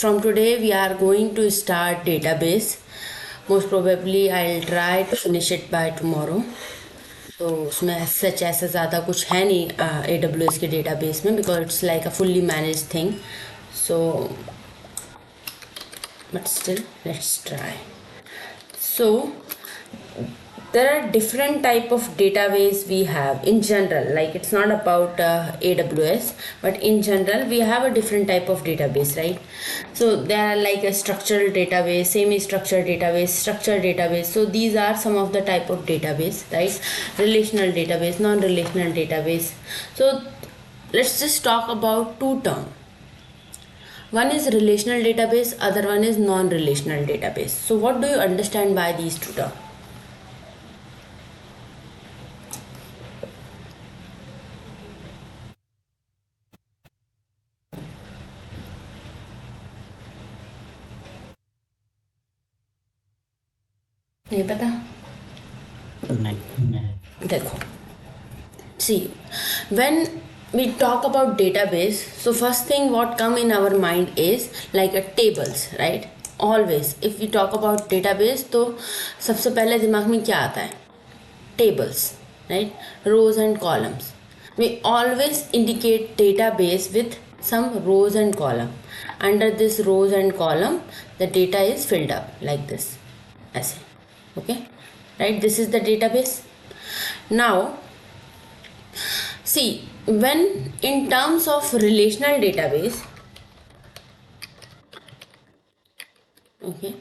from today we are going to start database. Most probably I'll try to finish it by tomorrow. तो उसमें सच ऐसा ज़्यादा कुछ है नहीं AWS के डेटाबेस में, because it's like a fully managed thing. So but still let's try. So there are different type of database we have in general, like it's not about AWS, but in general we have a different type of database, right? So there are like a structural database, semi-structured database, structured database. So these are some of the type of database, right? Relational database, non-relational database. So let's just talk about two terms. One is relational database, other one is non-relational database. So what do you understand by these two terms? नहीं पता? नहीं। देखो, see, when we talk about database, so first thing what come in our mind is like a tables, right? Always if we talk about database, तो सबसे पहले दिमाग में क्या आता है? Tables, right? Rows and columns. We always indicate database with some rows and column. Under this rows and column, the data is filled up like this, ऐसे. Okay, right? This is the database. Now see, when in terms of relational database, okay,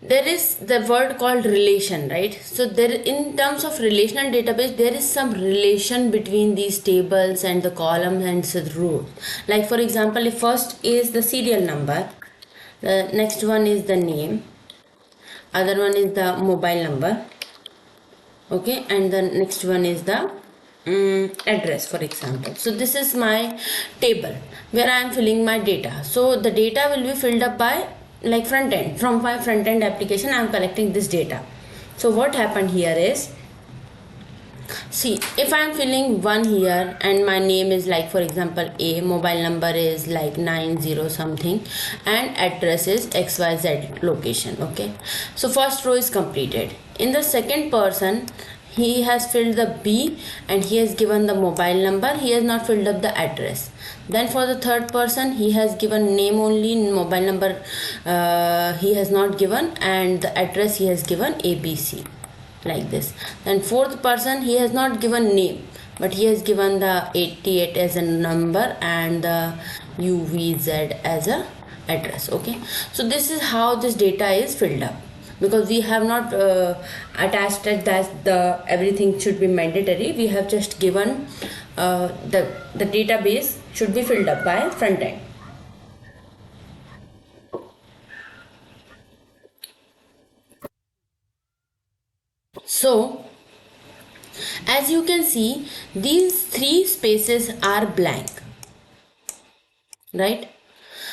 there is the word called relation, right? So there, in terms of relational database, there is some relation between these tables and the columns and the rows. Like for example, if first is the serial number, the next one is the name, other one is the mobile number, okay, and the next one is the address, for example. So this is my table where I am filling my data. So the data will be filled up by like front end. From my front end application I am collecting this data. So what happened here is, see, if I am filling one here and my name is like for example A, mobile number is like 90 something, and address is XYZ location, okay. So first row is completed. In the second person, he has filled the B and he has given the mobile number, he has not filled up the address. Then for the third person, he has given name only, mobile number he has not given, and the address he has given ABC, like this. Then fourth person, he has not given name, but he has given the 88 as a number and the UVZ as a address, okay. So this is how this data is filled up, because we have not attached it that the everything should be mandatory. We have just given the database should be filled up by front end. So as you can see, these three spaces are blank, right?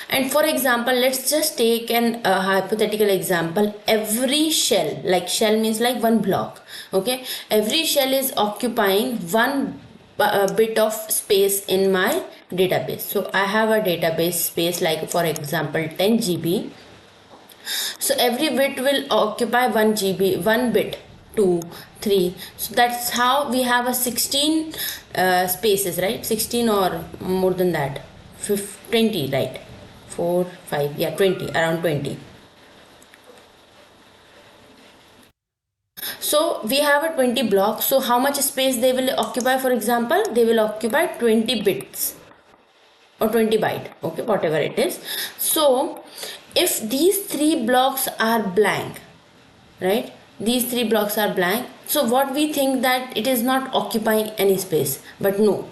And for example, let's just take an hypothetical example. Every shell, like shell means like one block, okay, every shell is occupying one bit of space in my database. So I have a database space like for example 10 GB. So every bit will occupy 1 GB, 1 bit, 2, 3. So that's how we have a 16 spaces, right? 16 or more than that, 20, right? 4, 5, yeah, 20, around 20. So we have a 20 blocks. So how much space they will occupy? For example, they will occupy 20 bits or 20 byte, okay, whatever it is. So if these three blocks are blank, right, these three blocks are blank, so what we think that it is not occupying any space, but no.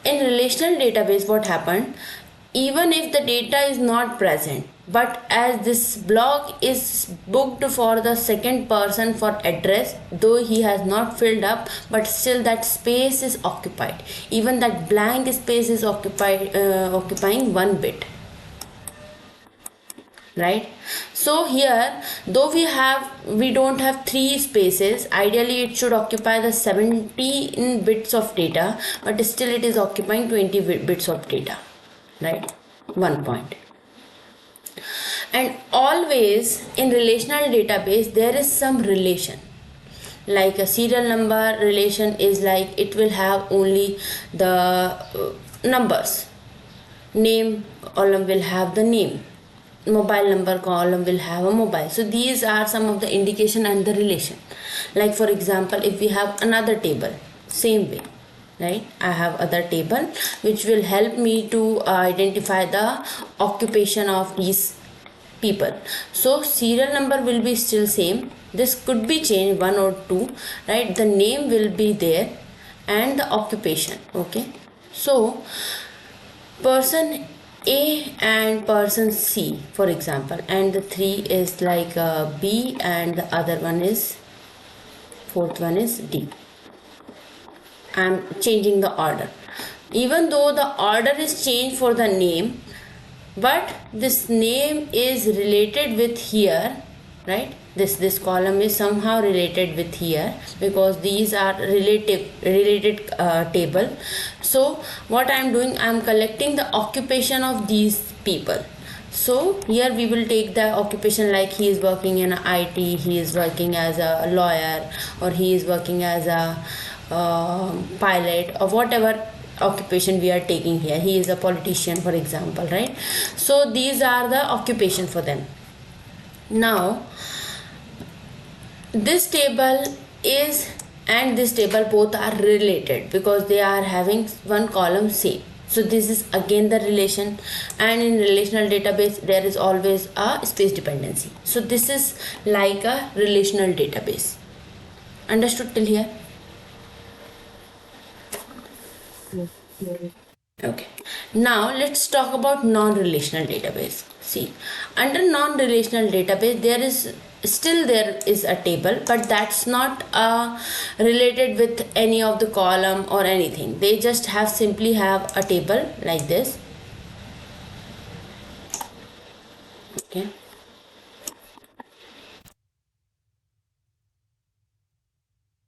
In relational database, what happened, even if the data is not present, but as this block is booked for the second person for address, though he has not filled up, but still that space is occupied. Even that blank space is occupying 1 bit, right? So here, though we don't have 3 spaces, ideally it should occupy the 17 bits of data, but still it is occupying 20 bits of data, right? 1 point. And always in relational database there is some relation. Like a serial number relation is like it will have only the numbers. Name column will have the name. Mobile number column will have a mobile. So these are some of the indication and the relation. Like for example, if we have another table, same way, right? I have other table which will help me to identify the occupation of these people. So serial number will be still same. This could be changed, 1 or 2, right? The name will be there and the occupation. Okay, so person A and person C, for example, and the 3 is like B and the other one is, fourth one is D. I'm changing the order. Even though the order is changed for the name, but this name is related with here, right? This column is somehow related with here because these are related table. So what I am doing, I am collecting the occupation of these people. So here we will take the occupation, like he is working in IT, he is working as a lawyer, or he is working as a pilot, or whatever occupation we are taking here. He is a politician, for example, right? So these are the occupation for them. Now this table is and this table both are related because they are having one column same. So this is again the relation, and in relational database there is always a space dependency. So this is like a relational database. Understood till here? Okay, now let's talk about non-relational database. See, under non-relational database there is a table, but that's not related with any of the column or anything. They just simply have a table like this. Okay,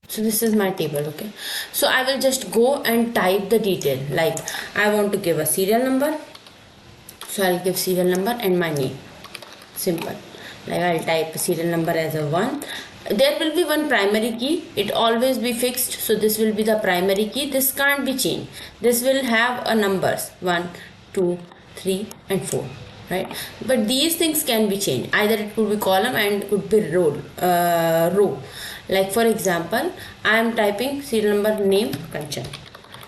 so this is my table. Okay, so I will just go and type the detail, like I want to give a serial number, so I'll give serial number and my name. Simple. Like I'll type serial number as a 1. There will be one primary key, it always be fixed, so this will be the primary key. This can't be changed. This will have a numbers 1, 2, 3 and 4, right? But these things can be changed. Either it could be column and it could be row. Like for example, I am typing serial number, name Kanchan.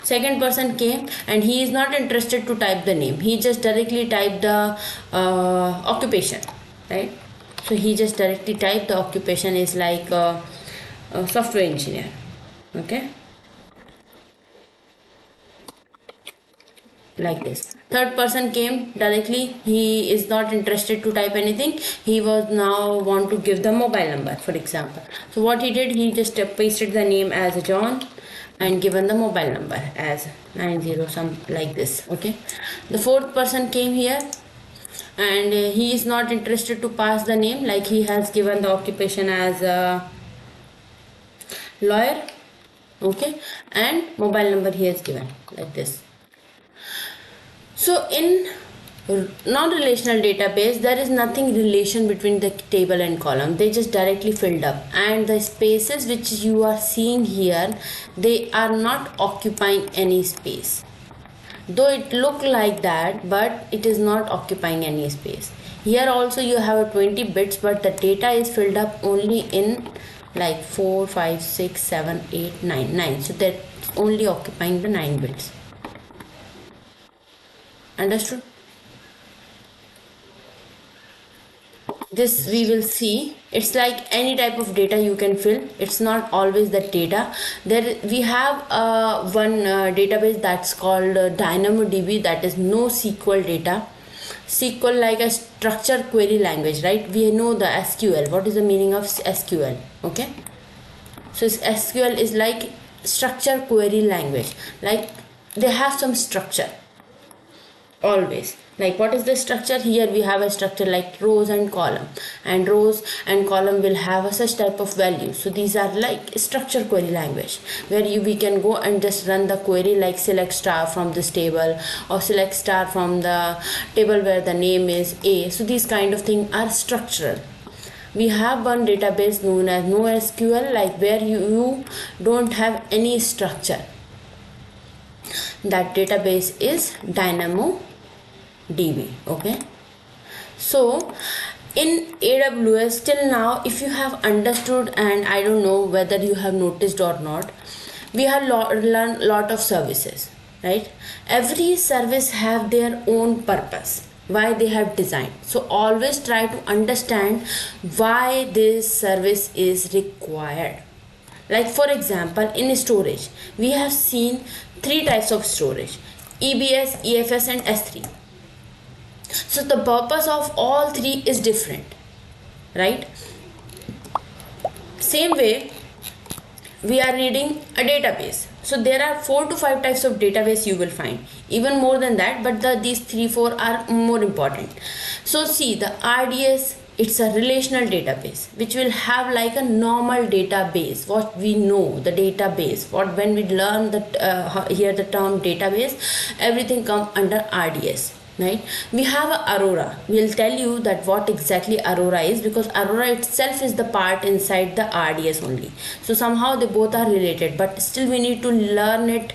Second person came and he is not interested to type the name. He just directly typed the occupation, right? So he just directly typed the occupation is like a software engineer. Okay, like this. Third person came directly, he is not interested to type anything, he was now want to give the mobile number, for example. So what he did, he just pasted the name as John and given the mobile number as 90 some like this. Okay, the fourth person came here and he is not interested to pass the name, like he has given the occupation as a lawyer. Okay, and mobile number he has given like this. So in non-relational database there is nothing relation between the table and column, they just directly filled up, and the spaces which you are seeing here, they are not occupying any space. Though it look like that, but it is not occupying any space. Here also you have a 20 bits, but the data is filled up only in like 4, 5, 6, 7, 8, 9. So that's only occupying the 9 bits. Understood? This we will see. It's like any type of data you can fill. It's not always the data. There we have one database that's called DynamoDB, that is NoSQL data. SQL like a structured query language, right? We know the SQL. What is the meaning of SQL? Okay. So SQL is like structured query language. Like they have some structure always. Like what is the structure? Here we have a structure like rows and column, and rows and column will have a such type of value. So these are like structure query language, where we can go and just run the query like select star from this table, or select star from the table where the name is A. So these kind of things are structural. We have one database known as NoSQL, like where you don't have any structure. That database is DynamoDB. Okay, so in AWS till now, if you have understood, and I don't know whether you have noticed or not, we have learned lot of services, right? Every service have their own purpose, why they have designed. So always try to understand why this service is required. Like for example, in storage, we have seen three types of storage: EBS, EFS, and S3. So the purpose of all three is different, right? Same way, we are reading a database. So there are 4 to 5 types of database you will find, even more than that, but these 3-4 are more important. So see, the RDS, it's a relational database which will have like a normal database, what we know, the database. What when we learn that here the term database, everything come under RDS, right? We have a Aurora. We'll tell you that what exactly Aurora is, because Aurora itself is the part inside the RDS only. So somehow they both are related, but still we need to learn it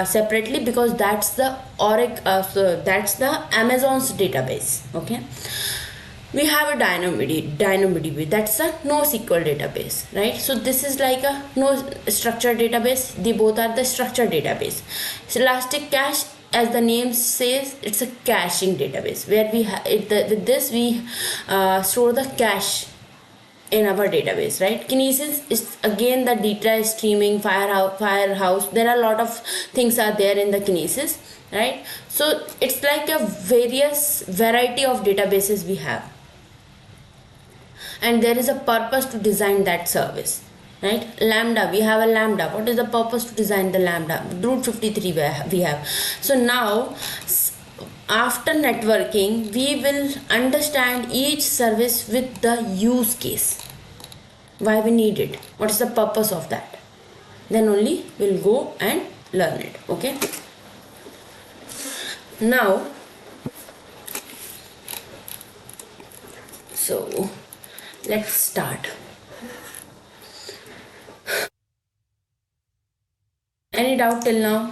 separately, because that's the so that's the Amazon's database. Okay, we have a DynamoDB, that's a NoSQL database, right? So this is like a no structured database. They both are the structured database. So Elastic Cache, as the name says, it's a caching database, where with this we store the cache in our database, right? Kinesis is again the data streaming, firehouse. There are a lot of things are there in the Kinesis, right? So it's like a variety of databases we have, and there is a purpose to design that service, right? Lambda, we have a Lambda. What is the purpose to design the Lambda? Route 53 we have. So now after networking, we will understand each service with the use case, why we need it, what is the purpose of that. Then only we'll go and learn it. Okay, now so let's start. Any doubt till now?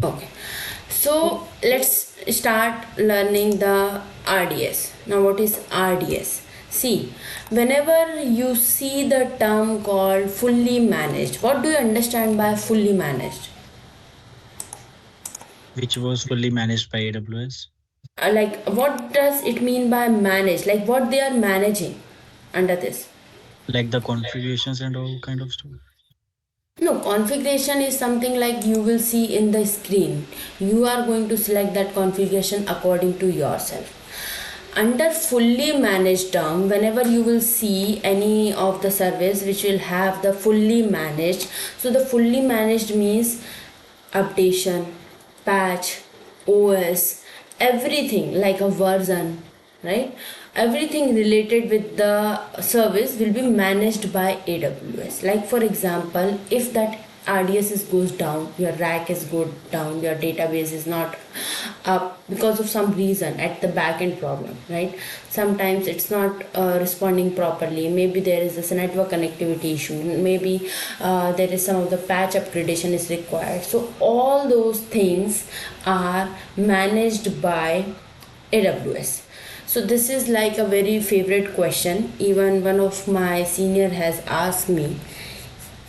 Okay, so let's start learning the RDS. Now what is RDS? See, whenever you see the term called fully managed, what do you understand by fully managed? Which was fully managed by AWS. Like what does it mean by managed? Like what they are managing under this? Like the configurations and all kind of stuff. No, configuration is something like you will see in the screen. You are going to select that configuration according to yourself. Under fully managed term, whenever you will see any of the service which will have the fully managed, so the fully managed means updation, patch, OS, everything like a version, right? Everything related with the service will be managed by AWS. Like for example, if that RDS goes down, your rack is go down, your database is not up because of some reason at the backend problem, right? Sometimes it's not responding properly. Maybe there is a network connectivity issue. Maybe there is some of the patch upgradation is required. So all those things are managed by AWS. So this is like a very favorite question. Even one of my senior has asked me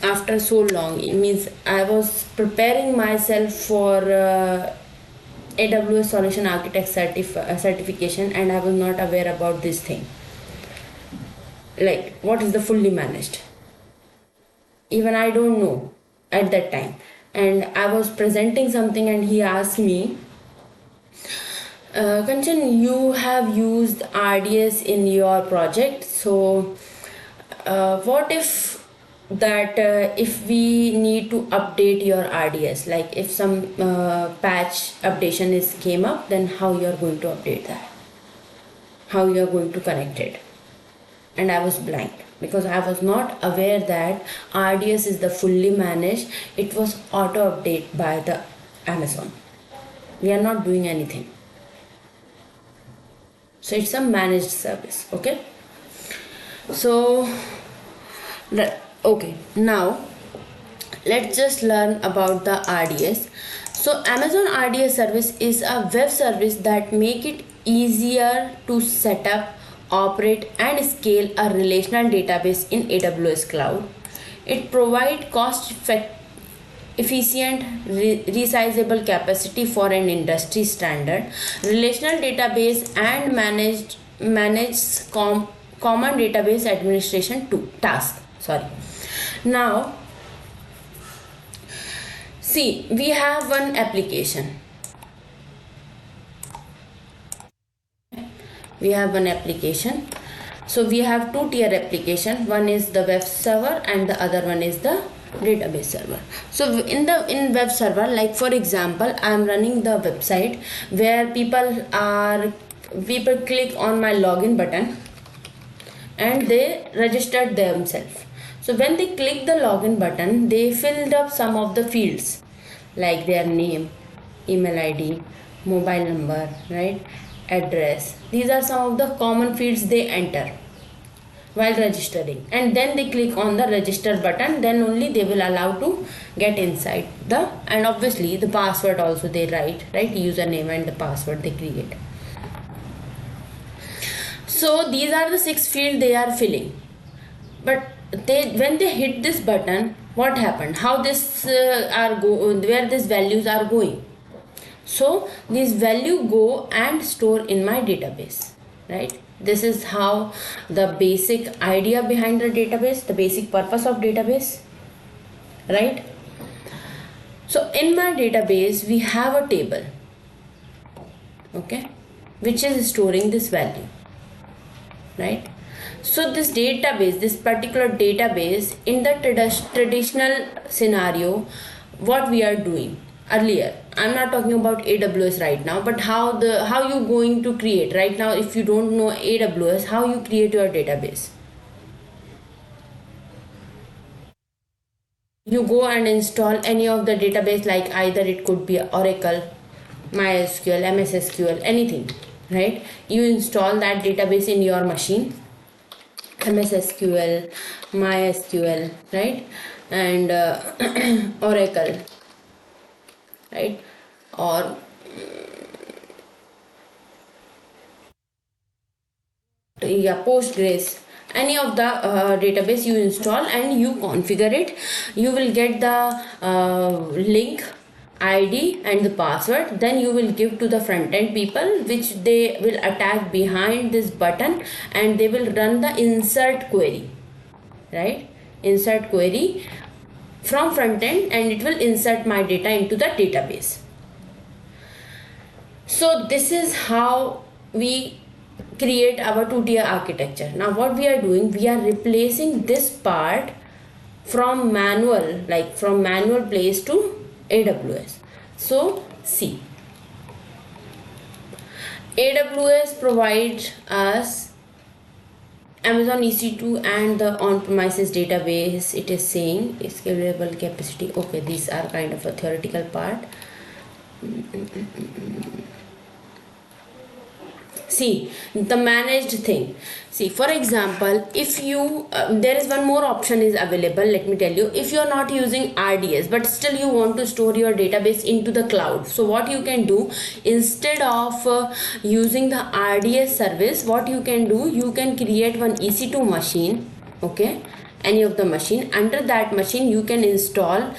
after so long. It means I was preparing myself for AWS Solution Architect certification, and I was not aware about this thing. Like what is the fully managed? Even I don't know at that time. And I was presenting something, and he asked me, Kanchan, you have used RDS in your project, so what if that if we need to update your RDS, like if some patch updation is came up, then how you are going to update that, how you are going to connect it. And I was blank because I was not aware that RDS is the fully managed. It was auto update by the Amazon. We are not doing anything. So it's a managed service. Okay. So okay, now let's just learn about the RDS. So Amazon RDS service is a web service that make it easier to set up, operate and scale a relational database in AWS cloud. It provides cost efficient resizable capacity for an industry standard relational database and manages common database administration task. Now see, we have one application. So we have two tier application. One is the web server and the other one is the database server. So in web server, like for example, I am running the website where people click on my login button and they registered themselves. So when they click the login button, they filled up some of the fields like their name, email ID, mobile number, right, address. These are some of the common fields they enter while registering, and then they click on the register button, then only they will allow to get inside the, and obviously the password also they write, right, username and the password they create. So these are the 6 fields they are filling, but when they hit this button, what happened, how this where these values are going. So these value go and store in my database, right? This is how the basic idea behind the database, the basic purpose of database, right? So in my database we have a table, okay, which is storing this value, right? So this database, this particular database, in the traditional scenario, what we are doing earlier, I'm not talking about AWS right now, but how you going to create right now. If you don't know AWS, how you create your database, you go and install any of the database, like either it could be Oracle, MySQL, MS SQL, anything, right? You install that database in your machine, MS SQL, MySQL, right, and Oracle, right, or Postgres, any of the database you install and you configure it. You will get the link, ID and the password, then you will give to the front end people, which they will attack behind this button and they will run the insert query, right, insert query from front end, and it will insert my data into the database. So this is how we create our 2-tier architecture. Now what we are doing, we are replacing this part from manual, like from manual place to AWS. So see, AWS provides us Amazon EC2 and the on-premises database. It is saying scalable capacity. Okay, these are kind of a theoretical part. See, the managed thing. See, for example, if you there is one more option is available. Let me tell you, if you are not using RDS but still you want to store your database into the cloud, so what you can do, instead of using the RDS service, what you can do, you can create one EC2 machine, okay, any of the machine. Under that machine you can install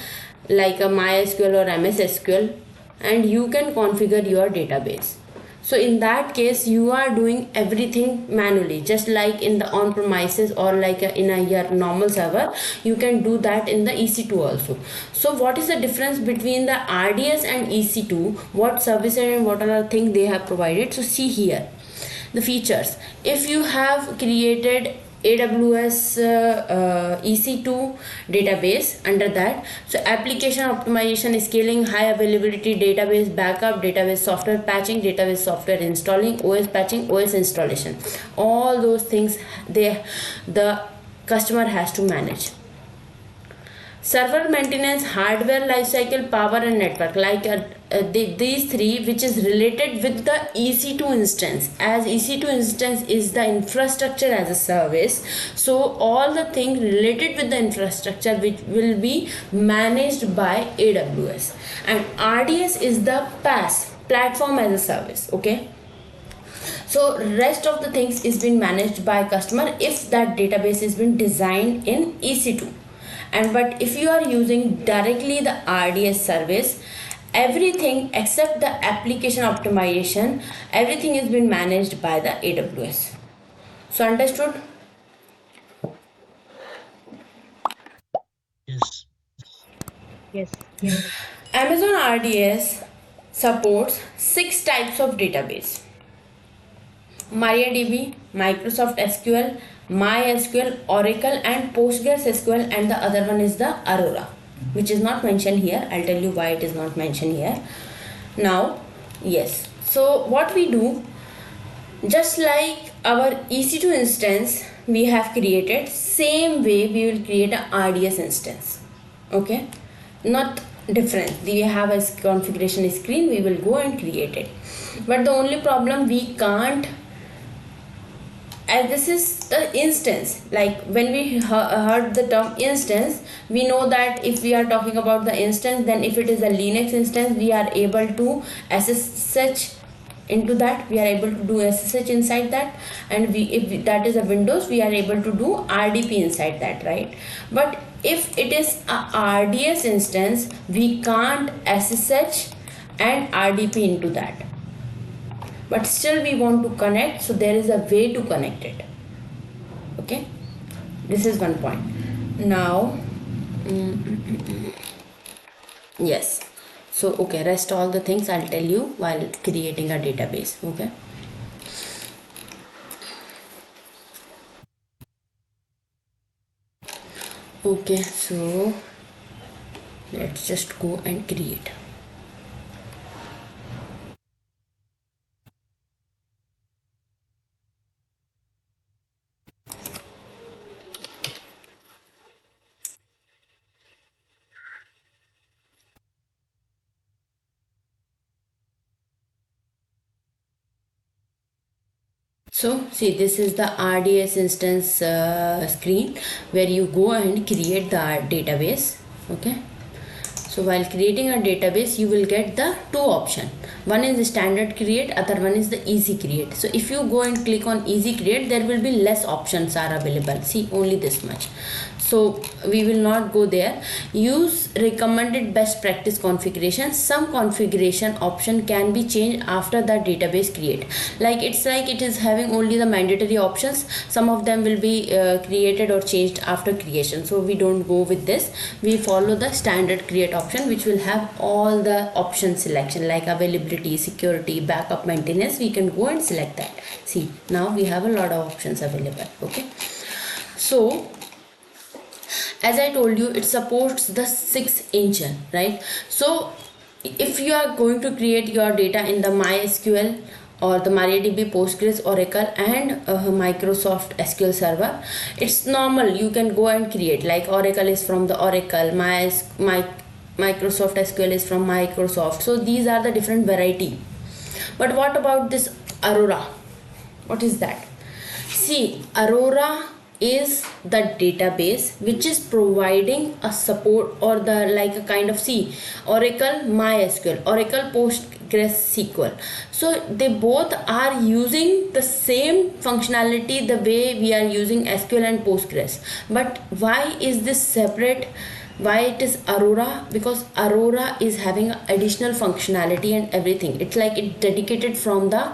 like a MySQL or MS SQL and you can configure your database. So in that case you are doing everything manually, just like in the on-premises or like in your normal server, you can do that in the EC2 also. So what is the difference between the RDS and EC2? What services and what are the things they have provided? So see here the features. If you have created AWS EC2 database under that. So application optimization, scaling, high availability database backup, database software patching, database software installing, OS patching, OS installation. All those things the customer has to manage. Server maintenance, hardware lifecycle, power and network, like these three, which is related with the EC2 instance, as EC2 instance is the infrastructure as a service. So all the things related with the infrastructure which will be managed by AWS, and RDS is the PaaS, platform as a service. Okay, so rest of the things is been managed by customer if that database is been designed in EC2. And but if you are using directly the RDS service, everything except the application optimization, everything is been managed by the AWS. So understood? Yes. Yes. Amazon RDS supports 6 types of database: MariaDB, Microsoft SQL, MySQL, Oracle, and PostgreSQL, and the other one is the Aurora, which is not mentioned here. I'll tell you why it is not mentioned here. Now, yes. So what we do, just like our EC2 instance we have created, same way we will create a RDS instance. Okay, not different. We have a configuration screen, we will go and create it. But the only problem, we can't, as this is the instance, like when we heard the term instance, we know that if we are talking about the instance, then if it is a Linux instance, we are able to SSH into that, we are able to do SSH inside that, and if that is a Windows, we are able to do RDP inside that, right? But if it is a RDS instance, we can't SSH and RDP into that, but still we want to connect, so there is a way to connect it. Okay, this is one point. Now yes, so okay, rest all the things I'll tell you while creating a database. Okay, okay, so let's just go and create. So see, this is the RDS instance screen where you go and create the database. Okay, so while creating a database, you will get the two options. One is the standard create, other one is the easy create. So if you go and click on easy create, there will be less options are available. See, only this much. So we will not go there. Use recommended best practice configuration. Some configuration option can be changed after the database create. Like it is having only the mandatory options. Some of them will be created or changed after creation. So we don't go with this. We follow the standard create option, which will have all the option selection like availability, security, backup, maintenance. We can go and select that. See, now we have a lot of options available. Okay, so as I told you, it supports the 6 engine, right? So if you are going to create your data in the MySQL or the MariaDB, Postgres, Oracle, and Microsoft SQL Server, it's normal. You can go and create, like Oracle is from the Oracle, Microsoft SQL is from Microsoft. So these are the different variety. But what about this Aurora? What is that? See, Aurora is the database which is providing a support or the like a kind of Oracle MySQL, Oracle PostgreSQL. So they both are using the same functionality the way we are using SQL and Postgres. But why is this separate? Why it is Aurora? Because Aurora is having additional functionality and everything. It's like it dedicated from the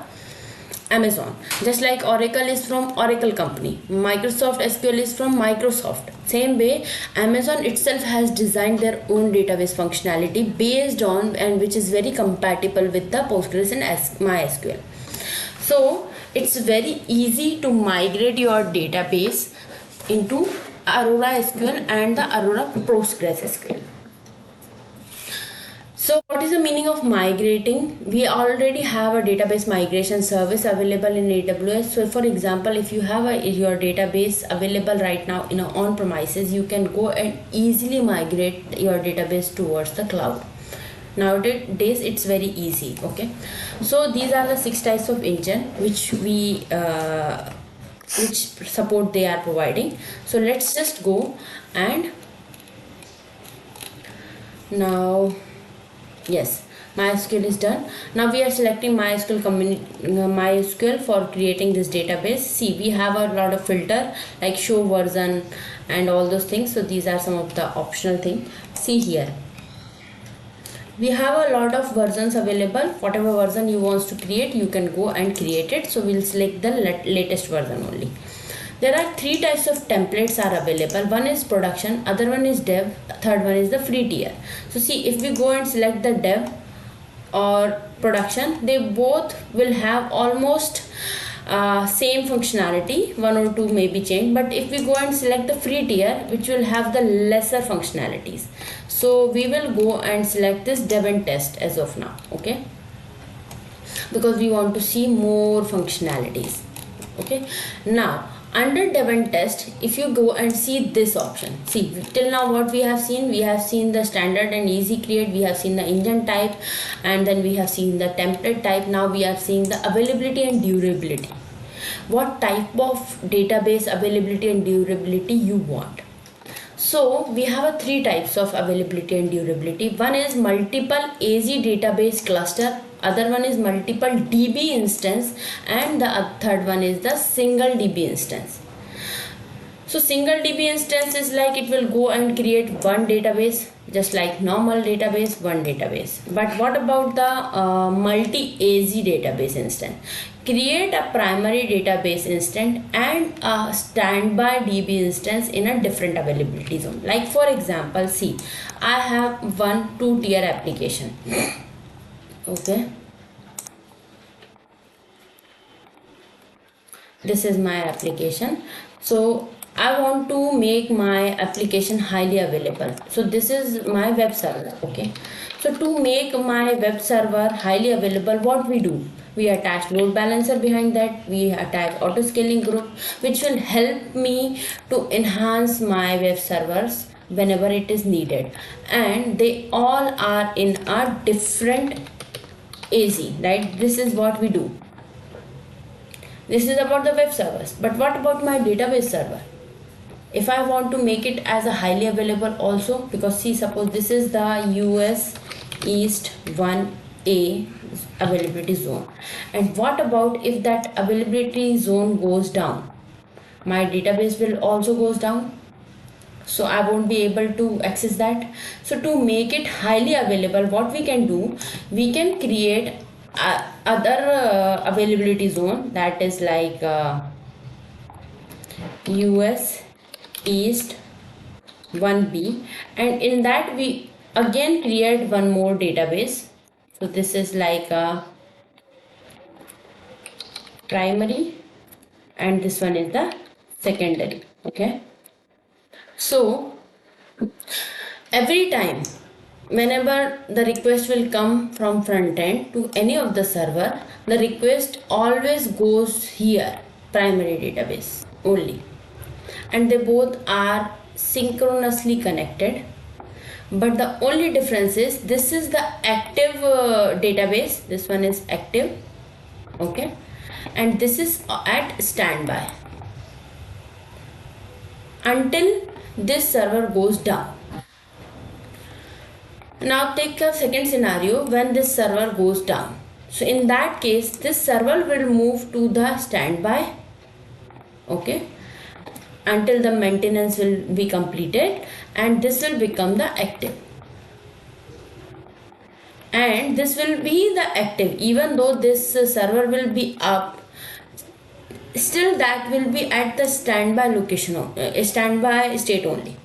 Amazon. Just like Oracle is from Oracle company, Microsoft SQL is from Microsoft. Same way, Amazon itself has designed their own database functionality based on and which is very compatible with the Postgres and MySQL. So it's very easy to migrate your database into Aurora SQL and the Aurora Postgres SQL. So what is the meaning of migrating? We already have a database migration service available in AWS. So for example, if you have your database available right now in on premises, you can go and easily migrate your database towards the cloud. Nowadays it's very easy. Okay, so these are the 6 types of engine which which support they are providing. So let's just go and now, yes, MySQL is done. Now we are selecting MySQL for creating this database. See, we have a lot of filter like show version and all those things. So these are some of the optional things. See here, we have a lot of versions available. Whatever version you want to create, you can go and create it. So we'll select the latest version only. There are 3 types of templates are available. One is production, other one is dev, third one is the free tier. So see, if we go and select the dev or production, they both will have almost same functionality. 1 or 2 may be changed, but if we go and select the free tier, which will have the lesser functionalities, so we will go and select this dev and test as of now. Okay, because we want to see more functionalities. Okay, now under dev and test, if you go and see this option, see, till now what we have seen the standard and easy create, we have seen the engine type, and then we have seen the template type. Now we are seeing the availability and durability. What type of database availability and durability you want? So we have 3 types of availability and durability. One is multiple AZ database cluster, other one is multiple DB instance, and the third one is the single DB instance. So single DB instance is like it will go and create one database, just like normal database, one database. But what about the multi-AZ database instance? Create a primary database instance and a standby DB instance in a different availability zone. Like for example, see, I have 1 2-tier application. Okay, this is my application. So I want to make my application highly available. So this is my web server. Okay, so to make my web server highly available, what we do? We attach load balancer behind that. We attach Autoscaling group, which will help me to enhance my web servers whenever it is needed. And they all are in a different AZ, right? This is what we do. This is about the web servers. But what about my database server? If I want to make it as a highly available also, because see, suppose this is the US East 1A availability zone, and what about if that availability zone goes down? My database will also goes down, so I won't be able to access that. So to make it highly available, what we can do, we can create other availability zone, that is like US East 1B, and in that we again create one more database. So this is like a primary and this one is the secondary. Okay, so every time whenever the request will come from front end to any of the server, the request always goes here, primary database only, and they both are synchronously connected. But the only difference is this is the active database, this one is active. Okay, and this is at standby until this server goes down. Now take a second scenario when this server goes down. So in that case, this server will move to the standby. Okay, until the maintenance will be completed, and this will become the active, and this will be the active. Even though this server will be up, still that will be at the standby location, standby state only,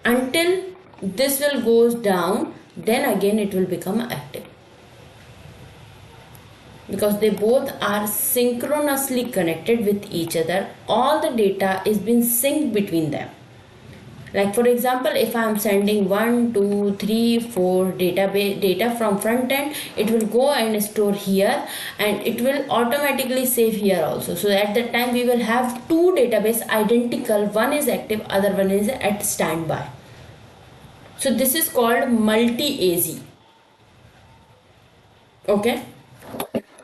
until this will goes down, then again it will become active. because they both are synchronously connected with each other. All the data is being synced between them. Like for example, if I am sending 1, 2, 3, 4 database data from front end, it will go and store here, and it will automatically save here also. So at that time we will have two database identical, one is active, other one is at standby. So this is called multi-AZ. Okay.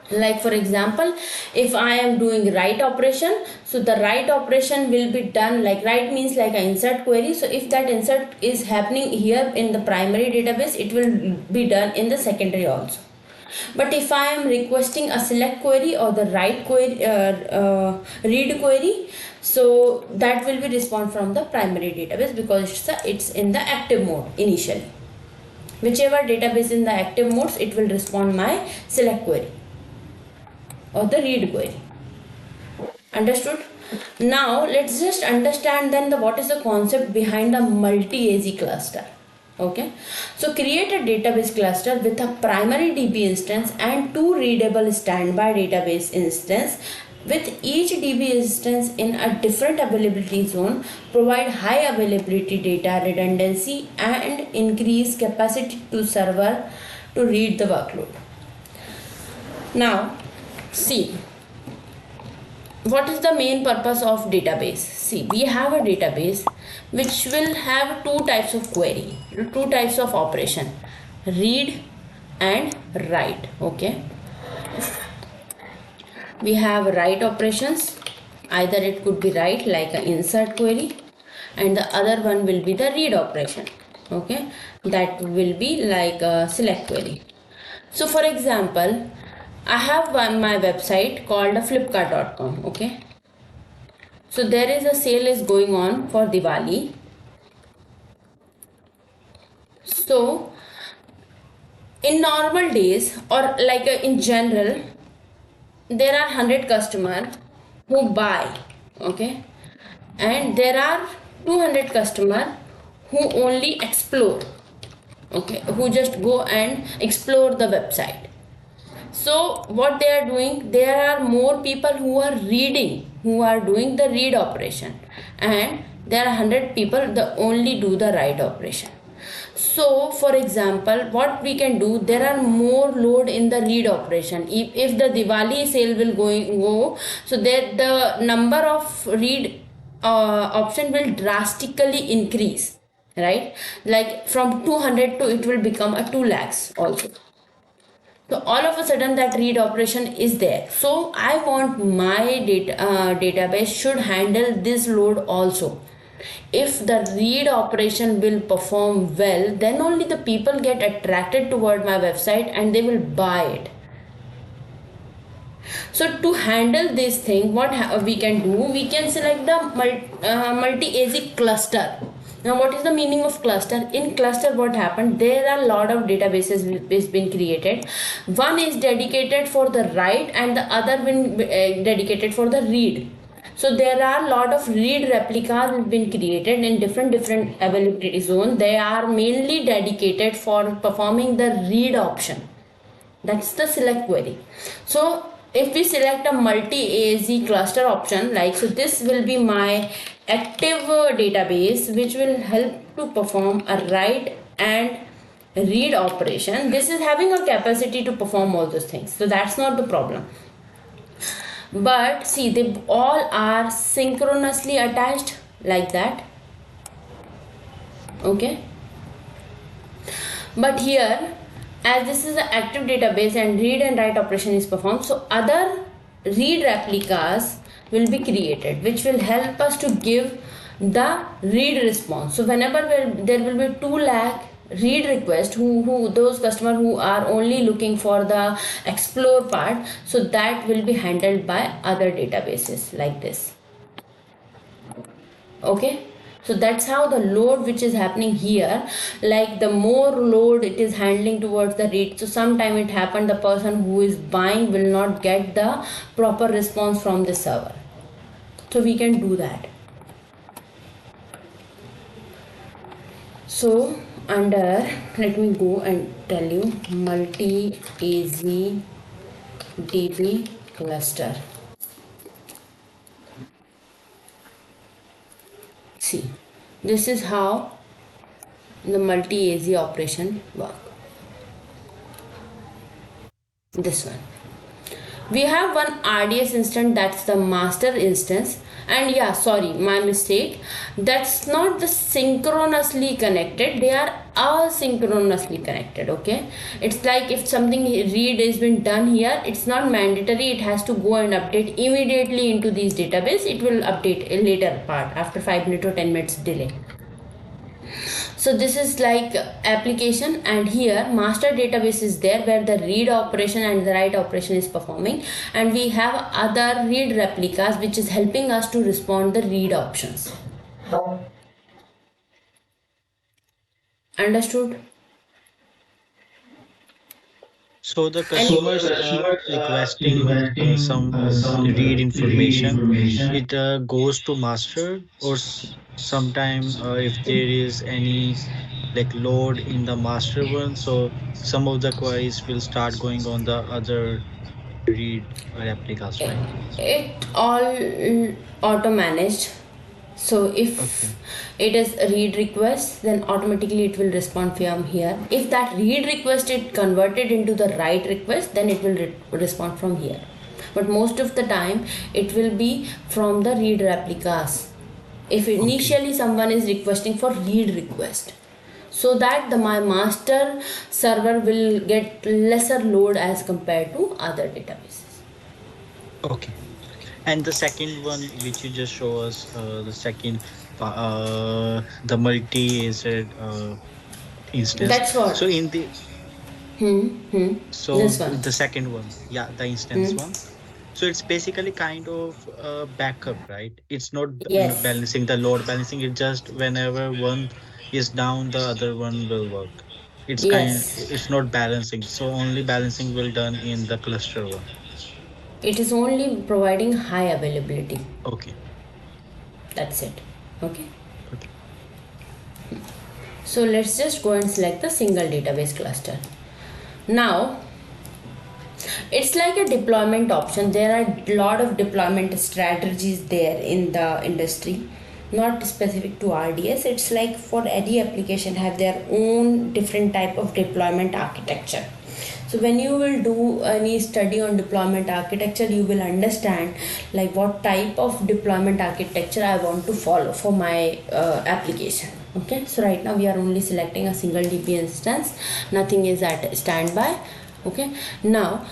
Like for example, if I am doing write operation, so the write operation will be done, like write means like an insert query. So if that insert is happening here in the primary database, it will be done in the secondary also. But if I am requesting a select query or the write query, read query, so that will be respond from the primary database, because it's in the active mode initially. Whichever database in the active modes, it will respond my select query or the read query. Understood? Now let's just understand then what is the concept behind a multi-AZ cluster. Okay, so create a database cluster with a primary DB instance and two readable standby database instance, with each DB instance in a different availability zone. Provide high availability data redundancy and increase capacity to server to read the workload. Now see, what is the main purpose of database? See, we have a database which will have two types of query, two types of operation, read and write. Okay, we have write operations, either it could be write like an insert query, and the other one will be the read operation. Okay, that will be like a select query. So for example, I have my website called flipkart.com. Okay, so there is a sale is going on for Diwali. So in normal days, or like in general, there are 100 customers who buy. Okay, and there are 200 customers who only explore. Okay, who just go and explore the website. So what they are doing, there are more people who are reading, who are doing the read operation, and there are 100 people that only do the write operation. So for example, what we can do, there are more load in the read operation. If the Diwali sale will go, so there the number of read option will drastically increase, right? Like from 200 to it will become a 2 lakhs also. So all of a sudden that read operation is there. So I want my database should handle this load also. If the read operation will perform well, then only the people get attracted toward my website and they will buy it. So to handle this thing, what we can do, we can select the multi-AZ cluster. Now what is the meaning of cluster? In cluster, what happened, there are a lot of databases is been created. One is dedicated for the write and the other one dedicated for the read. So there are a lot of read replicas been created in different availability zones. They are mainly dedicated for performing the read option. That's the select query. So if we select a multi-AZ cluster option, like so, this will be my active database which will help to perform a write and read operation. This is having a capacity to perform all those things, so that's not the problem. But see, they all are synchronously attached like that. Okay, but here, as this is an active database and read and write operation is performed, so other read replicas will be created which will help us to give the read response. So whenever there will be 2 lakh read request, who those customers who are only looking for the explore part, so that will be handled by other databases like this. Okay, so that's how the load which is happening here, like the more load it is handling towards the read, so sometime it happened the person who is buying will not get the proper response from the server. So we can do that. So under, let me go and tell you, multi-AZ DB cluster. See, this is how the multi-AZ operation work. This one. We have one RDS instance, that's the master instance, and yeah, sorry, my mistake, that's not the synchronously connected, they are asynchronously connected. Okay, it's like if something read has been done here, it's not mandatory it has to go and update immediately into this database. It will update a later part after 5 minutes or 10 minutes delay. So this is like application, and here master database is there where the read operation and the write operation is performing, and we have other read replicas which is helping us to respond the read options. Understood? So the customers requesting some read information, it goes to master, or sometime if there is any like load in the master one, so some of the queries will start going on the other read replicas, right? It all auto managed. So if Okay. it is a read request, then automatically it will respond from here. If that read request is converted into the write request, then it will respond from here. But most of the time it will be from the read replicas. If Okay. initially someone is requesting for read request, so that the my master server will get lesser load as compared to other databases. Okay. And the second one, which you just show us, the second, the multi is instance. That's what. So in the This so one. the second one, yeah, the instance one. So it's basically kind of backup, right? It's not Yes. balancing the load balancing. It just whenever one is down, the other one will work. Yes. It's not balancing. So only balancing will done in the cluster one. It is only providing high availability. Okay. That's it. Okay. Okay. So let's just go and select the single database cluster. Now it's like a deployment option. There are a lot of deployment strategies there in the industry, not specific to RDS. It's like for any application have their own different type of deployment architecture. So when you will do any study on deployment architecture, you will understand like what type of deployment architecture I want to follow for my application. Okay, so right now we are only selecting a single DB instance, nothing is at standby. Okay, now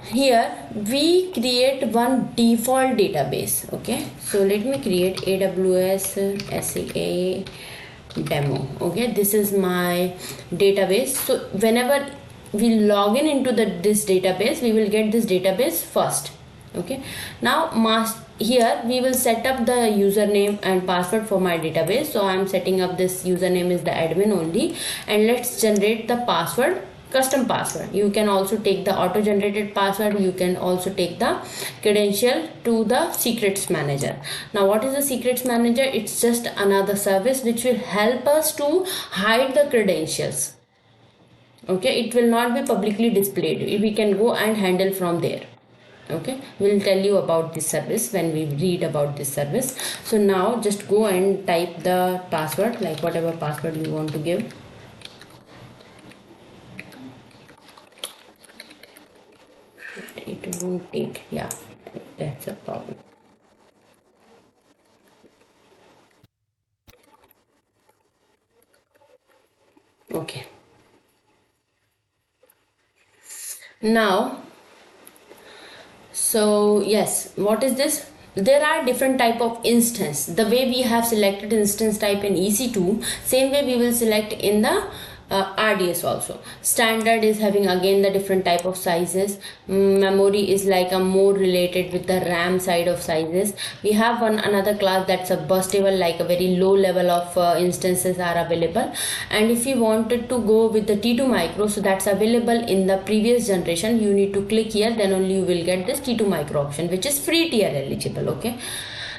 here we create one default database. Okay, so let me create AWS SAA demo. Okay, this is my database. So whenever we log in into this database, we will get this database first. Okay, now here we will set up the username and password for my database. So I am setting up this username is the admin only, and let's generate the password, custom password. You can also take the auto generated password, you can also take the credential to the secrets manager. Now what is the secrets manager? It's just another service which will help us to hide the credentials. Okay, it will not be publicly displayed, we can go and handle from there. Okay, we'll tell you about this service when we read about this service. So now just go and type the password, like whatever password you want to give. It won't take, yeah, that's a problem. Okay, now so yes, what is this? There are different type of instance. The way we have selected instance type in EC2, same way we will select in the RDS also. Standard is having again the different type of sizes. Memory is like a more related with the RAM side of sizes. We have one another class that's a burstable, like a very low level of instances are available. And if you wanted to go with the T2 micro, so that's available in the previous generation, you need to click here, then only you will get this T2 micro option, which is free tier eligible. Okay,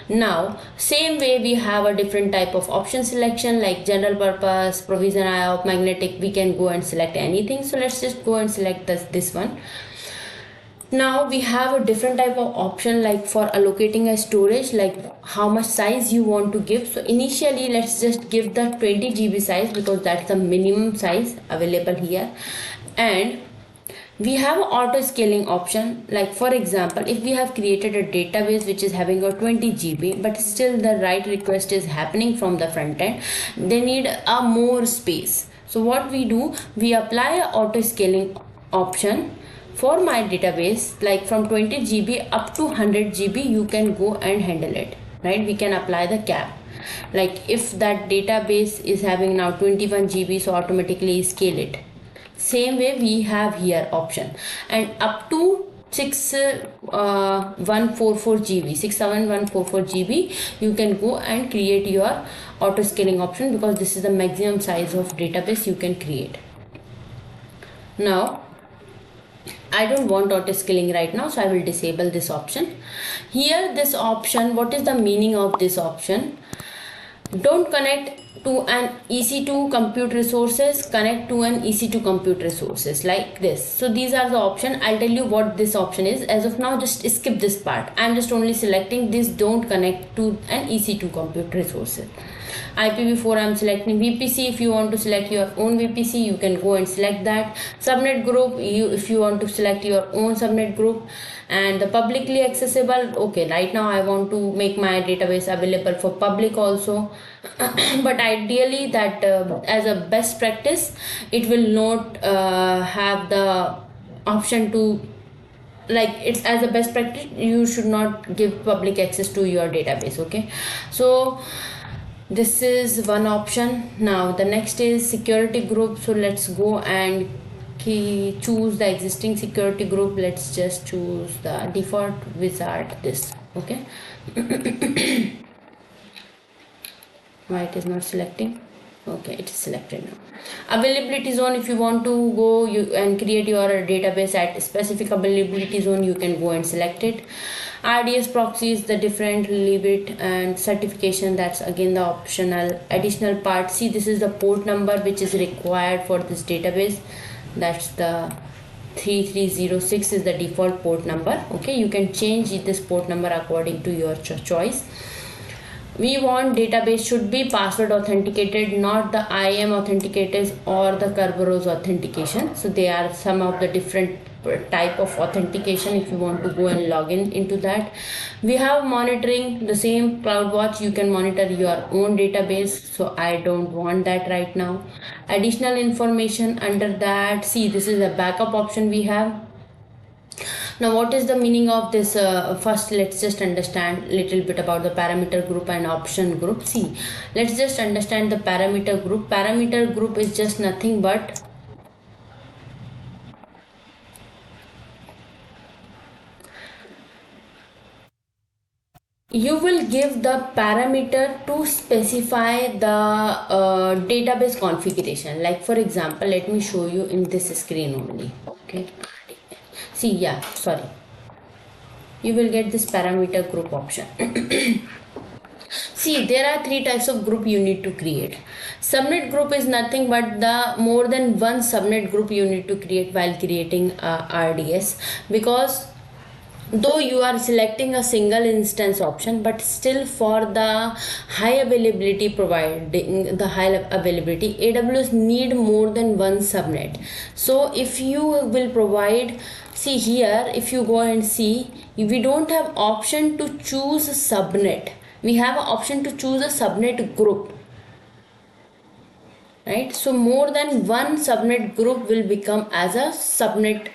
now same way we have a different type of option selection, like general purpose, provision IOP, magnetic. We can go and select anything. So let's just go and select this one. Now we have a different type of option, like for allocating a storage, like how much size you want to give. So initially let's just give the 20 GB size because that's the minimum size available here. And we have an auto scaling option, like for example, if we have created a database which is having a 20 GB but still the write request is happening from the front end, they need a more space. So what we do, we apply a auto scaling option for my database, like from 20 GB up to 100 GB you can go and handle it, right? We can apply the cap, like if that database is having now 21 GB, so automatically scale it. Same way we have here option, and up to 6144 GB, 67144 GB, you can go and create your auto scaling option, because this is the maximum size of database you can create. Now I don't want auto scaling right now, so I will disable this option. Here this option, what is the meaning of this option? Don't connect to an EC2 compute resources, connect to an EC2 compute resources, like this. So these are the option. I'll tell you what this option is. As of now, just skip this part. I'm just only selecting this, don't connect to an EC2 compute resources. IPv4 I'm selecting. VPC, if you want to select your own VPC, you can go and select that. Subnet group, if you want to select your own subnet group. And the publicly accessible, okay, right now I want to make my database available for public also. But ideally that as a best practice, it will not have the option to, like, it's as a best practice, you should not give public access to your database. Okay, so this is one option. Now the next is security group. So let's go and choose the existing security group. Let's just choose the default wizard, this. Okay. Why it is not selecting? Okay, it is selected now. Availability zone, if you want to go and create your database at specific availability zone, you can go and select it. RDS proxy is the different, leave it. And certification, that's again the optional additional part. See, this is the port number which is required for this database. That's the 3306 is the default port number. Okay, you can change this port number according to your choice. We want database should be password authenticated, not the IAM authenticators or the Kerberos authentication. So they are some of the different type of authentication if you want to go and log in into that. We have monitoring, the same CloudWatch, you can monitor your own database, so I don't want that right now. Additional information under that, see, this is a backup option we have. Now what is the meaning of this? First let's just understand a little bit about the parameter group and option group. See, let's just understand the parameter group. Parameter group is just nothing but you will give the parameter to specify the database configuration. Like for example, let me show you in this screen only. Okay, see, yeah, sorry, you will get this parameter group option. See, there are three types of group you need to create. Subnet group is nothing but the more than one subnet group you need to create while creating RDS, because though you are selecting a single instance option, but still for the high availability, providing the high availability, AWS need more than one subnet. So if you will provide, see here, if you go and see, we don't have option to choose a subnet. We have an option to choose a subnet group, right? So more than one subnet group will become as a subnet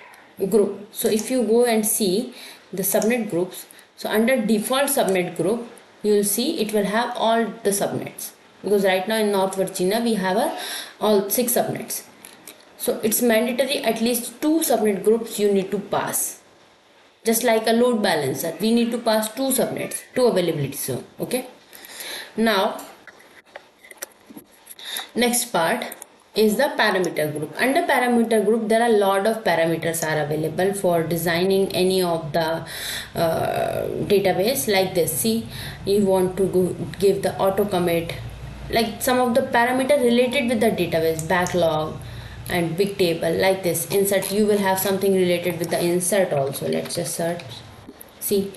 group. So if you go and see the subnet groups, so under default subnet group, you will see it will have all the subnets, because right now in North Virginia we have all 6 subnets. So it's mandatory at least 2 subnet groups you need to pass. Just like a load balancer, we need to pass 2 subnets, 2 availability zone. Okay. Now, next part is the parameter group. Under parameter group, there are a lot of parameters are available for designing any of the database, like this. See, you want to give the auto commit, like some of the parameter related with the database, backlog, and big table like this. Insert, you will have something related with the insert also. Let's just search, see,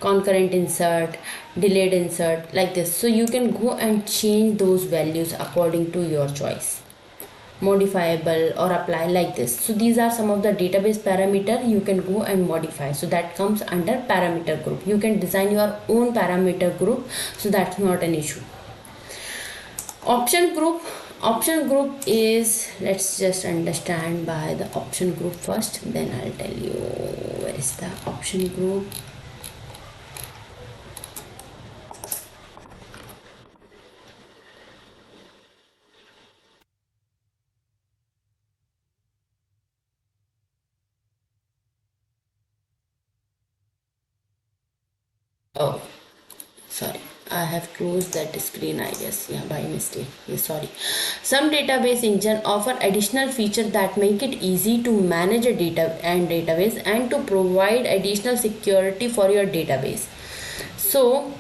concurrent insert, delayed insert, like this. So you can go and change those values according to your choice, modifiable or apply, like this. So these are some of the database parameter you can go and modify. So that comes under parameter group. You can design your own parameter group, so that's not an issue. Option group. Option group is, let's just understand by the option group first, then I'll tell you where is the option group. Oh, sorry, I have closed that screen, I guess, yeah, by mistake. Yeah, sorry. Some database engine offer additional features that make it easy to manage a database and to provide additional security for your database. So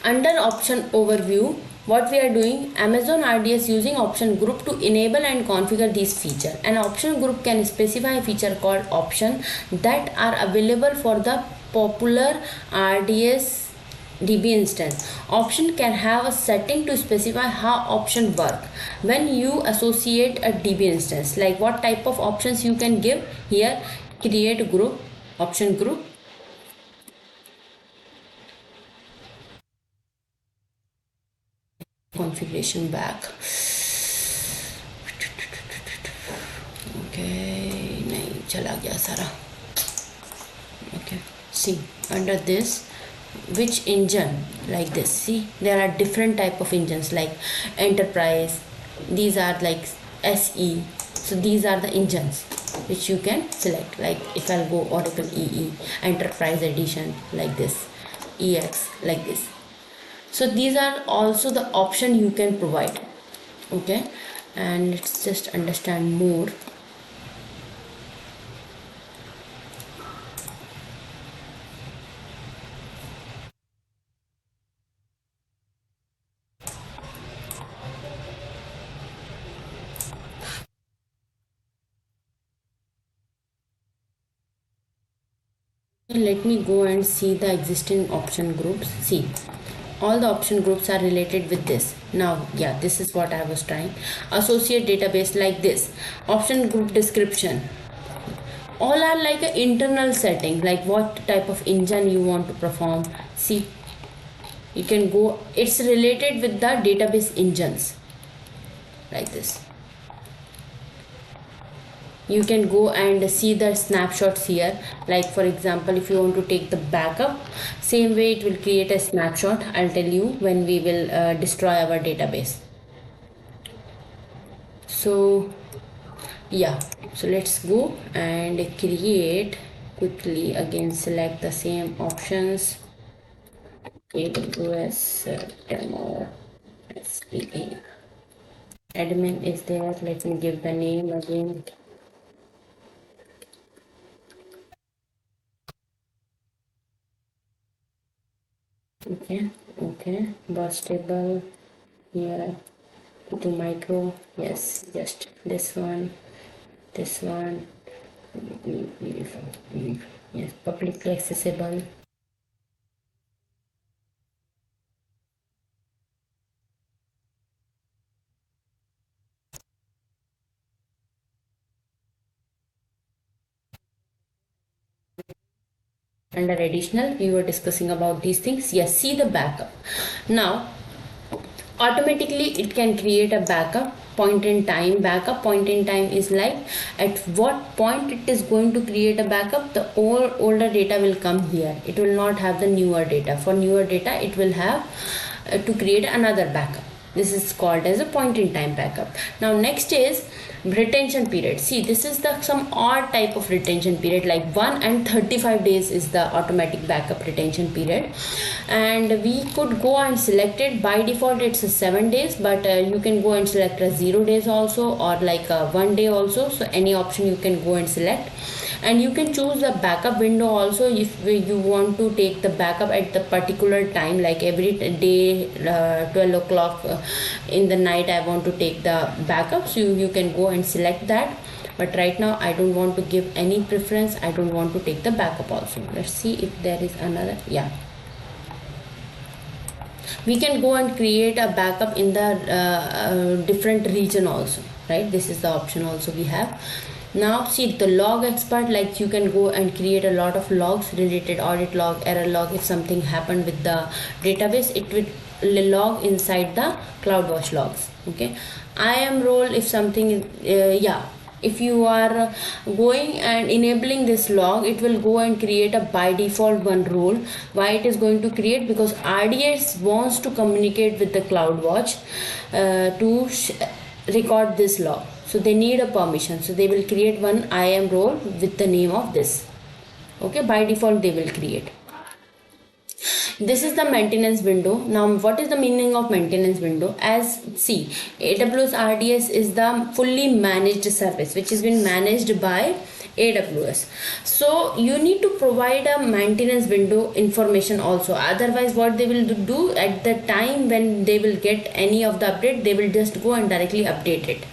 under option overview, what we are doing, Amazon RDS using option group to enable and configure these features. An option group can specify a feature called option that are available for the popular RDS DB instance. Option can have a setting to specify how option work when you associate a DB instance, like what type of options you can give here. Create group, option group, configuration back. Okay, नहीं चला गया सारा. Okay, see under this, which engine, like this. See, there are different type of engines like enterprise. These are like SE. So these are the engines which you can select. Like if I'll go Oracle EE, Enterprise Edition, like this, EX, like this. So these are also the option you can provide. Okay, and let's just understand more. Let me go and see the existing option groups. See, all the option groups are related with this. Now, yeah, this is what I was trying. Associate database, like this. Option group description. All are like an internal setting, like what type of engine you want to perform. See, you can go, it's related with the database engines, like this. You can go and see the snapshots here. Like for example, if you want to take the backup, same way it will create a snapshot. I'll tell you when we will destroy our database. So yeah, so let's go and create quickly. Again, select the same options, AWS Demo SAA. Admin is there. Let me give the name again. Okay, bus table here, to micro, yes, just this one, yes, publicly accessible. Under additional, we were discussing about these things. Yes, see the backup. Now automatically it can create a backup point in time. Backup point in time is like at what point it is going to create a backup. The older data will come here. It will not have the newer data. For newer data it will have to create another backup. This is called as a point in time backup. Now next is retention period. See, this is the some odd type of retention period, like 1 and 35 days is the automatic backup retention period, and we could go and select it. By default it's a 7 days, but you can go and select a 0 days also, or like a 1 day also. So any option you can go and select. And you can choose the backup window also if you want to take the backup at the particular time, like every day 12 o'clock in the night I want to take the backup, so you can go and select that. But right now I don't want to give any preference, I don't want to take the backup also. Let's see if there is another. Yeah, we can go and create a backup in the different region also, right? This is the option also we have. Now see the log expert, like you can go and create a lot of logs, related audit log, error log. If something happened with the database, it will log inside the CloudWatch logs. Okay, IAM role, if something yeah, if you are going and enabling this log, it will go and create a by default one role. Why it is going to create? Because RDS wants to communicate with the CloudWatch to record this log, so they need a permission, so they will create one IAM role with the name of this. Okay, by default they will create. This is the maintenance window. Now what is the meaning of maintenance window? As see, AWS RDS is the fully managed service which has been managed by AWS, so you need to provide a maintenance window information also. Otherwise what they will do at the time when they will get any of the update, they will just go and directly update it.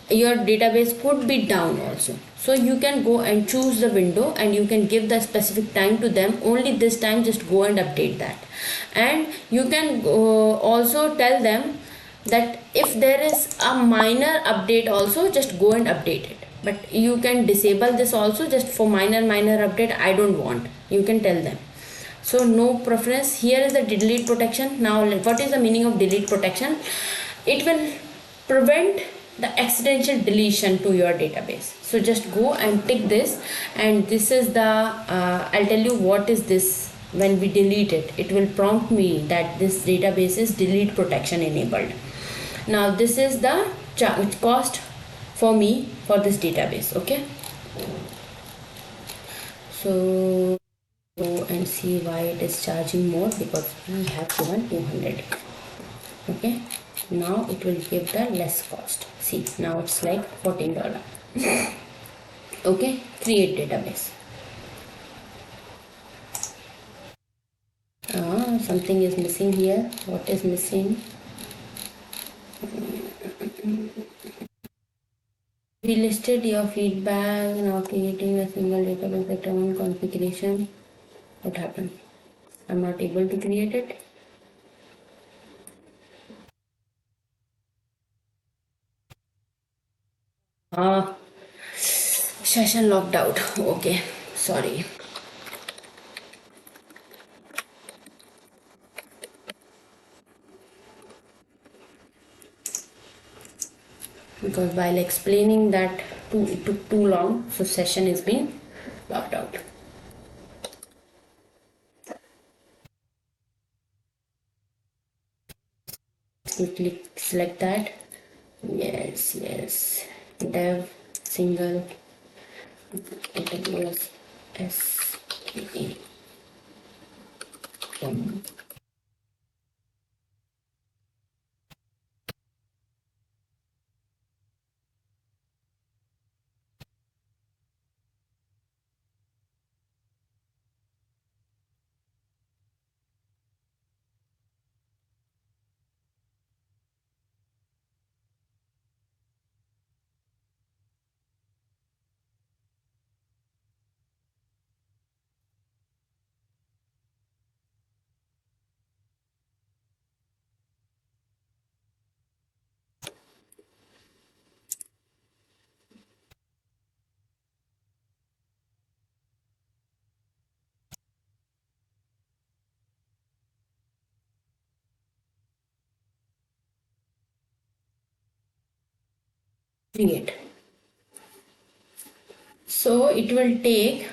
Your database could be down also, so you can go and choose the window and you can give the specific time to them, only this time just go and update that. And you can also tell them that if there is a minor update also, just go and update it. But you can disable this also, just for minor update I don't want, you can tell them. So no preference. Here is the delete protection. Now what is the meaning of delete protection? It will prevent the accidental deletion to your database. So just go and tick this, and this is the I'll tell you what is this. When we delete it, it will prompt me that this database is delete protection enabled. Now this is the cost for me for this database. Okay, so go and see why it is charging more, because we have given 200. Okay, now it will give the less cost. See, now it's like $14. Okay, create database. Something is missing here. What is missing? We listed your feedback. Now creating a single database determine configuration. What happened? I'm not able to create it. Session logged out. Okay, sorry. Because while explaining that it took too long, so session is being logged out. You click, select that. Yes, dev single AWS SAA. Create. So it will take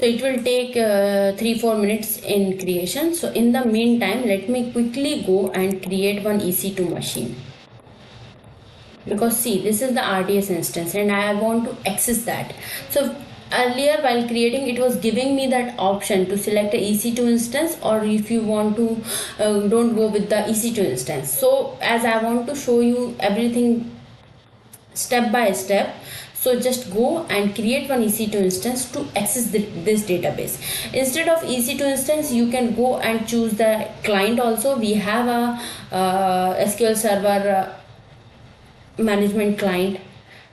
So it will take 3-4 minutes in creation. So in the meantime, let me quickly go and create one EC2 machine. Because see, this is the RDS instance and I want to access that. So earlier while creating, it was giving me that option to select a EC2 instance, or if you want to don't go with the EC2 instance. So as I want to show you everything step by step, so just go and create one EC2 instance to access this database. Instead of EC2 instance, you can go and choose the client also. We have a SQL Server management client,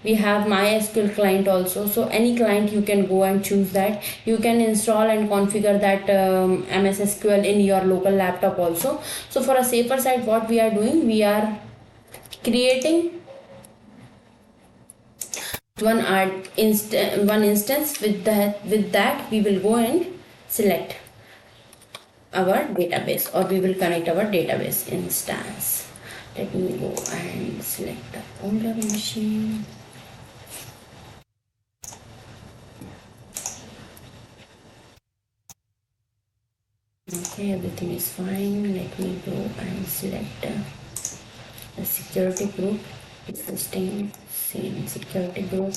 we have MySQL client also. So any client you can go and choose that. You can install and configure that MS SQL in your local laptop also. So for a safer side, what we are doing, we are creating one instance. With that we will go and select our database, or we will connect our database instance. Let me go and select the older machine. Okay, everything is fine. Let me go and select the security group. Existing, same security group.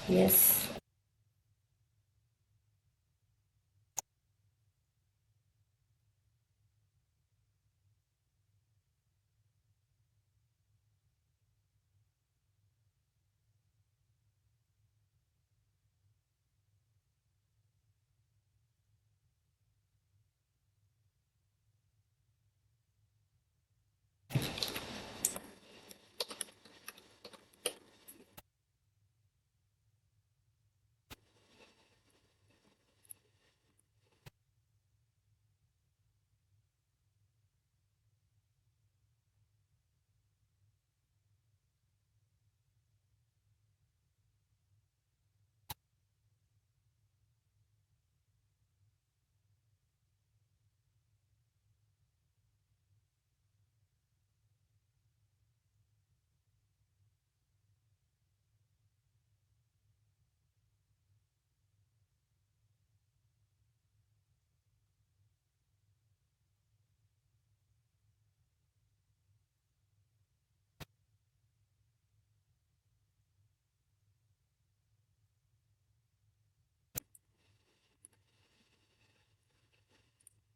Yes.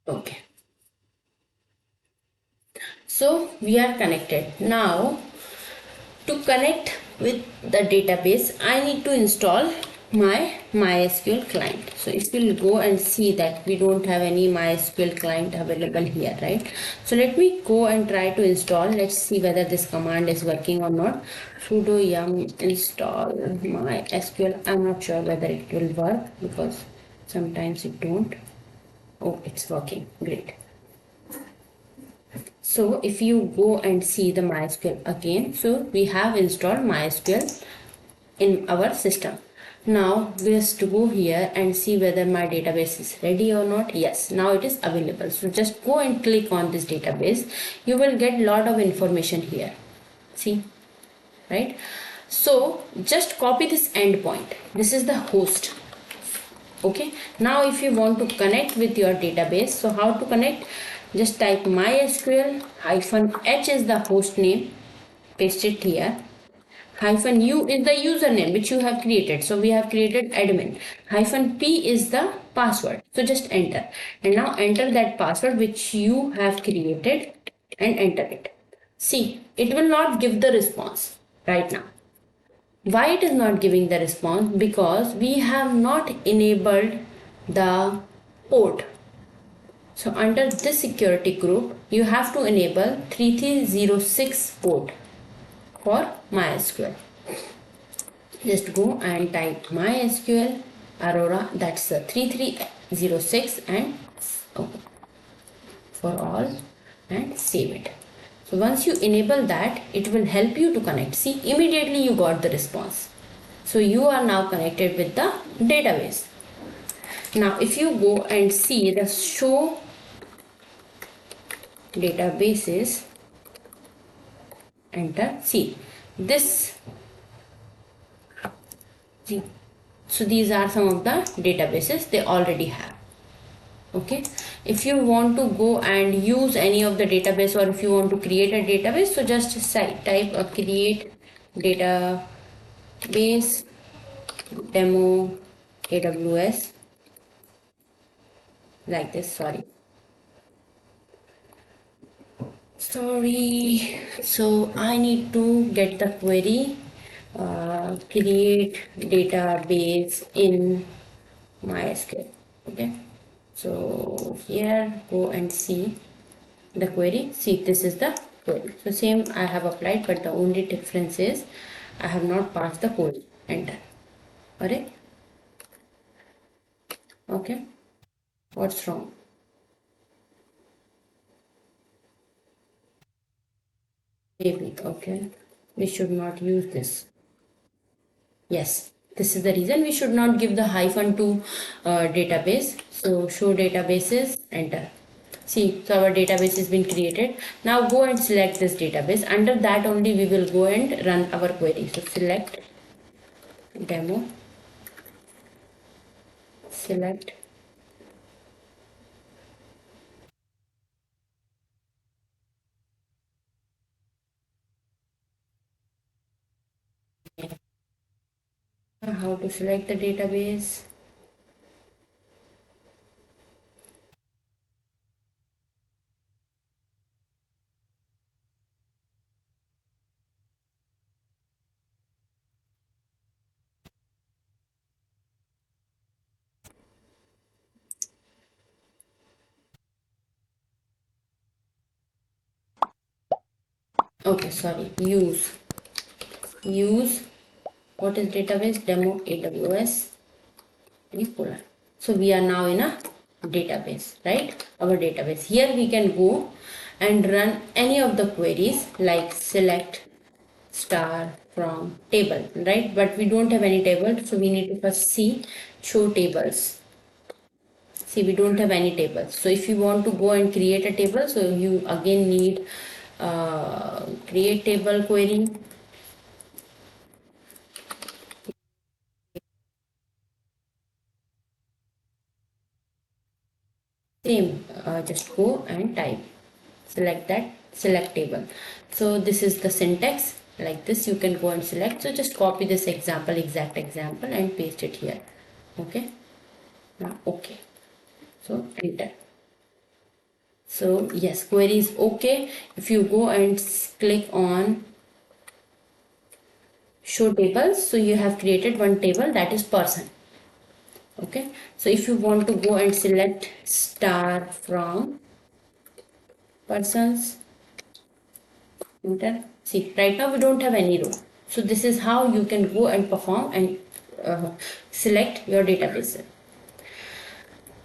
Okay. So we are connected. Now to connect with the database, I need to install my MySQL client. So if you'll go and see that we don't have any MySQL client available here, right? So let me go and try to install. Let's see whether this command is working or not. Sudo yum install MySQL. I'm not sure whether it will work, because sometimes it don't. Oh, it's working. Great. So if you go and see the MySQL again, so we have installed MySQL in our system. Now just to go here and see whether my database is ready or not. Yes, now it is available. So just go and click on this database. You will get a lot of information here. See, right? So just copy this endpoint. This is the host. Okay, now if you want to connect with your database, so how to connect? Just type mysql -h is the host name, paste it here, -u is the username which you have created. So we have created admin. -p is the password. So just enter, and now enter that password which you have created and enter it. See, it will not give the response right now. Why it is not giving the response? Because we have not enabled the port. So under this security group, you have to enable 3306 port for MySQL. Just go and type MySQL Aurora, that's the 3306, and for all, and save it. So once you enable that, it will help you to connect. See, immediately you got the response. So you are now connected with the database. Now if you go and see the show databases, enter, see this. See, so these are some of the databases they already have. Okay, if you want to go and use any of the database, or if you want to create a database, so just type a create database demo AWS like this. Sorry. So I need to get the query, create database in MySQL. Okay. So here go and see the query. See, this is the query. So same I have applied, but the only difference is I have not passed the code. Enter. Alright. Okay. What's wrong? Maybe. Okay. We should not use this. Yes, this is the reason we should not give the hyphen to database. So show databases, enter. See, so our database has been created. Now go and select this database. Under that only we will go and run our query. So select demo, select how to select the database. Okay, sorry, use what is database demo AWS Polar. So we are now in a database, right? Our database. Here we can go and run any of the queries like select star from table, right? But we don't have any table, so we need to first see show tables. See, we don't have any tables. So if you want to go and create a table, so you again need create table query. Same, just go and type, select that, select table. So this is the syntax, like this you can go and select. So just copy this example, exact example, and paste it here. Okay, now okay, so enter. So yes, query is okay. If you go and click on show tables, so you have created one table, that is person. Okay, so if you want to go and select star from persons, enter. See, right now we don't have any row. So this is how you can go and perform and select your database.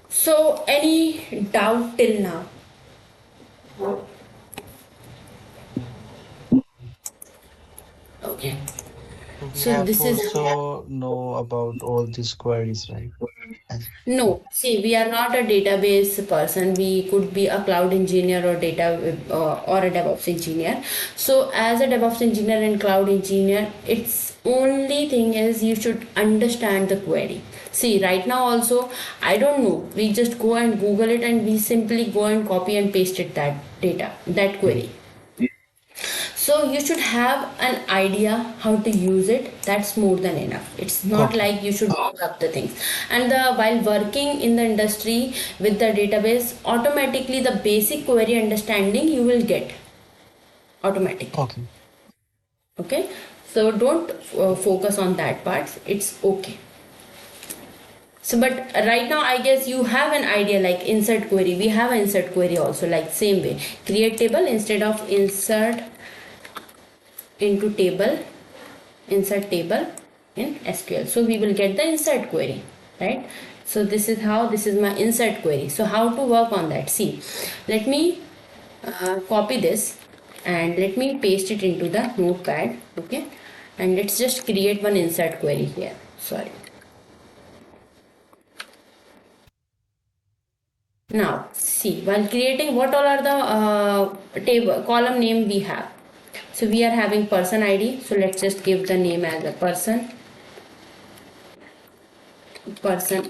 So any doubt till now? Okay. So we So have this to is also know about all these queries, right? And no. See, we are not a database person. We could be a cloud engineer or or a DevOps engineer. So as a DevOps engineer and cloud engineer, its only thing is you should understand the query. See, right now also I don't know. We just go and Google it and we simply go and copy and paste it that data, that query. So you should have an idea how to use it. That's more than enough. It's not okay, like you should look up the things. And while working in the industry with the database, automatically the basic query understanding you will get automatically. okay, Okay, so don't focus on that part. It's okay. So, but right now, I guess you have an idea like insert query. We have an insert query also, like same way. Create table instead of insert into table, insert table in SQL. So we will get the insert query, right? So this is how, this is my insert query. So how to work on that? See, let me copy this and let me paste it into the notepad. Okay, and let's just create one insert query here. Sorry. Now see, while creating, what all are the table column name we have? So we are having person ID. So let's just give the name as a person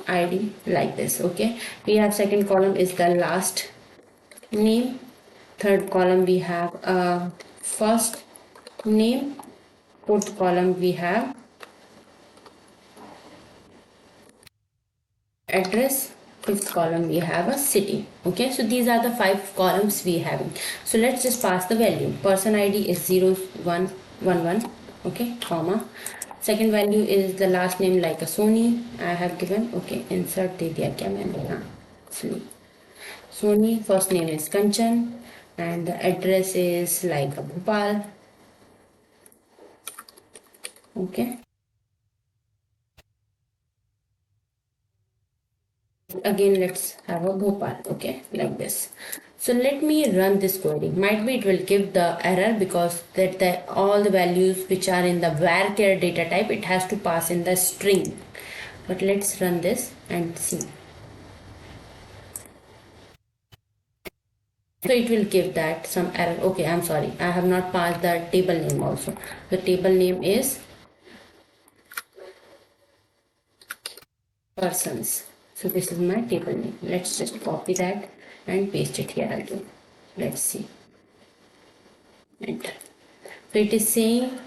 ID like this. Okay, we have second column is the last name. Third column we have first name. Fourth column we have address, fifth column we have a city. Okay, so these are the 5 columns we have. So let's just pass the value. Person ID is 0111. Okay, comma. Second value is the last name like a Sony I have given. Okay, insert दे दिया क्या मैंने, हाँ इसलिए Sony. First name is Kanchan and the address is like a Bhopal. Okay, again let's have a Bhopal. Okay, like this. So let me run this query. Might be it will give the error because that all the values which are in the varchar data type, it has to pass in the string. But let's run this and see. So it will give that some error. Okay, I'm sorry, I have not passed the table name also. The table name is persons. So this is my table name. Let's just copy that and paste it here again. Let's see. Enter. So it is saying,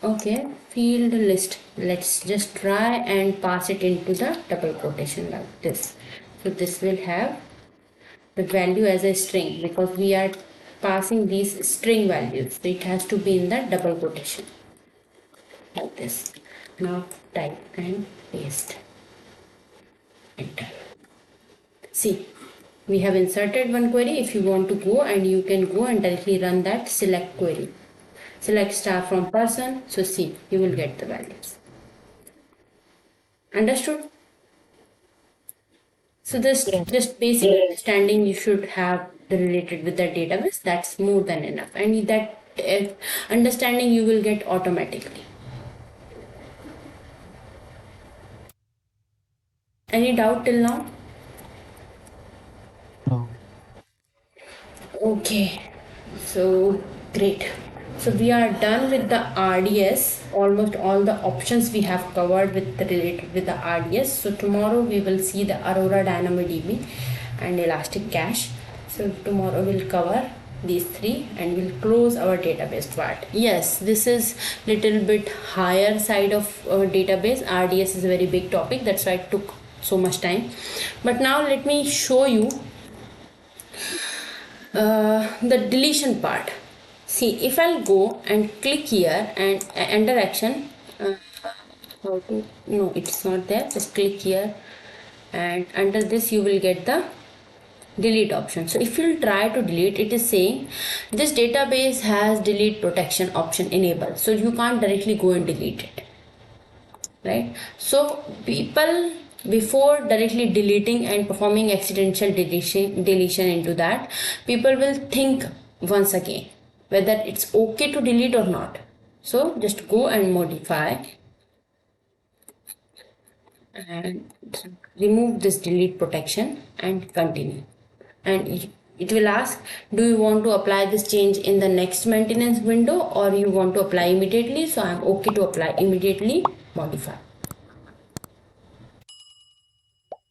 okay, field list. Let's just try and pass it into the double quotation like this. So this will have the value as a string because we are passing these string values. So it has to be in the double quotation like this. Now type and paste. Enter. See, we have inserted one query. If you want to go, and you can go and directly run that select query. Select star from person. So see, you will get the values. Understood? So this Yes. just basic understanding you should have related with the database. That's more than enough, and that understanding you will get automatically. Any doubt till now? No. Okay, so great. So we are done with the RDS. Almost all the options we have covered with the related with the RDS. So tomorrow we will see the Aurora DynamoDB and Elastic Cache. So tomorrow we'll cover these 3 and we'll close our database part. Yes, this is little bit higher side of database. RDS is a very big topic. That's why it took so much time. But now let me show you the deletion part. See, if I'll go and click here and enter action, how to, no, it's not there. Just click here and under this you will get the delete option. So if you'll try to delete, it is saying this database has delete protection option enabled, so you can't directly go and delete it, right? So people, before directly deleting and performing accidental deletion into that, people will think once again whether it's okay to delete or not. So just go and modify and remove this delete protection and continue, and it will ask, do you want to apply this change in the next maintenance window or you want to apply immediately? So I'm okay to apply immediately. Modify.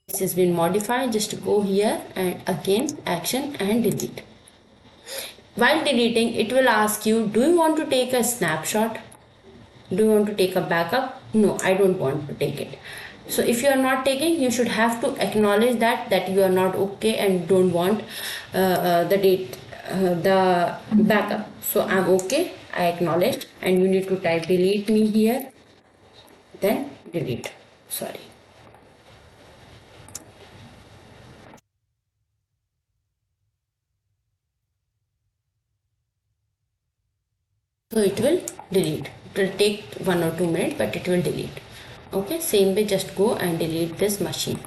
This has been modified. Just go here and again action and delete. While deleting, it will ask you, do you want to take a snapshot? Do you want to take a backup? No, I don't want to take it. So if you are not taking, you should have to acknowledge that you are not okay and don't want the backup. So I'm okay, I acknowledged, and you need to type delete me here, then delete. Sorry. So it will delete. It will take 1 or 2 minutes, but it will delete. Okay, same way, just go and delete this machine.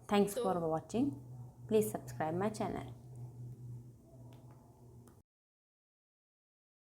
Thanks for watching. Please subscribe my channel.